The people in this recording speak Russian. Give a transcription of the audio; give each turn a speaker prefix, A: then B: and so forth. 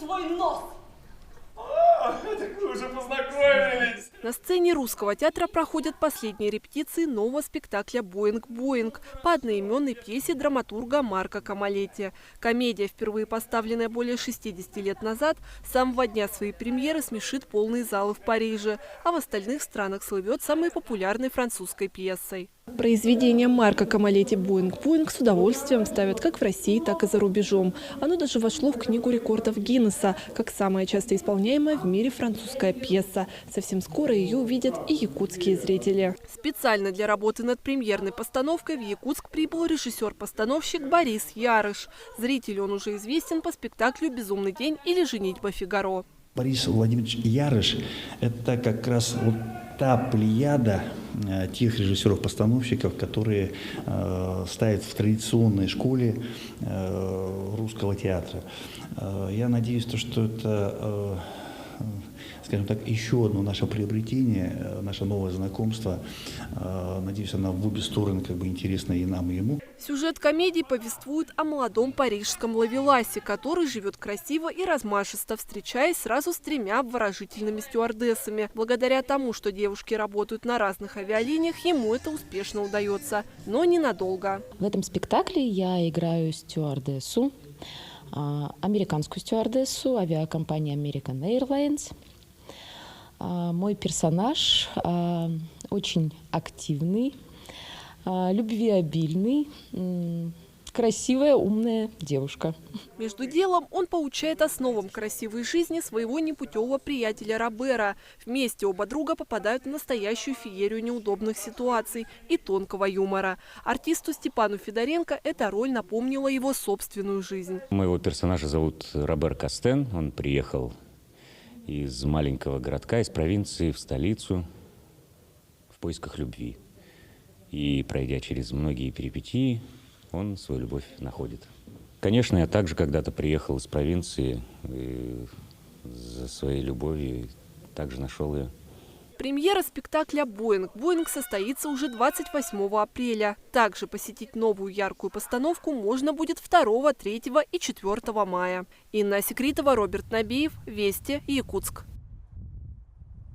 A: свой нос.
B: Так мы уже познакомились.
C: На сцене Русского театра проходят последние репетиции нового спектакля «Боинг, Боинг» по одноименной пьесе драматурга Марка Камалетти. Комедия, впервые поставленная более 60 лет назад, с самого дня своей премьеры смешит полные залы в Париже, а в остальных странах слывет самой популярной французской пьесой. Произведение Марка Камалетти «Боинг, Боинг» с удовольствием ставят как в России, так и за рубежом. Оно даже вошло в книгу рекордов Гиннесса, как самая часто исполняемая в мире французская пьеса. Совсем скоро ее увидят и якутские зрители. Специально для работы над премьерной постановкой в Якутск прибыл режиссер-постановщик Борис Ярыш. Зрителю он уже известен по спектаклю «Безумный день» или «Женитьба Фигаро».
D: Борис Владимирович Ярыш – это как раз вот та плеяда тех режиссеров-постановщиков, которые ставят в традиционной школе русского театра. Я надеюсь, что это, скажем так, еще одно наше приобретение, наше новое знакомство. Надеюсь, она в обе стороны интересна и нам, и ему.
C: Сюжет комедии повествует о молодом парижском ловеласе, который живет красиво и размашисто, встречаясь сразу с 3 обворожительными стюардессами. Благодаря тому, что девушки работают на разных авиалиниях, ему это успешно удается, но ненадолго.
E: В этом спектакле я играю стюардессу, американскую стюардессу авиакомпании American Airlines. Мой персонаж очень активный, любвеобильный, красивая, умная девушка.
C: Между делом он поучает основам красивой жизни своего непутевого приятеля Робера. Вместе оба друга попадают в настоящую феерию неудобных ситуаций и тонкого юмора. Артисту Степану Федоренко эта роль напомнила его собственную жизнь.
F: Моего персонажа зовут Робер Кастен. Он приехал из маленького городка, из провинции в столицу в поисках любви. И, пройдя через многие перипетии, он свою любовь находит. Конечно, я также когда-то приехал из провинции и за своей любовью также нашел ее.
C: Премьера спектакля «Боинг, Боинг» состоится уже 28 апреля. Также посетить новую яркую постановку можно будет 2, 3 и 4 мая. Инна Секритова, Роберт Набиев, Вести, Якутск.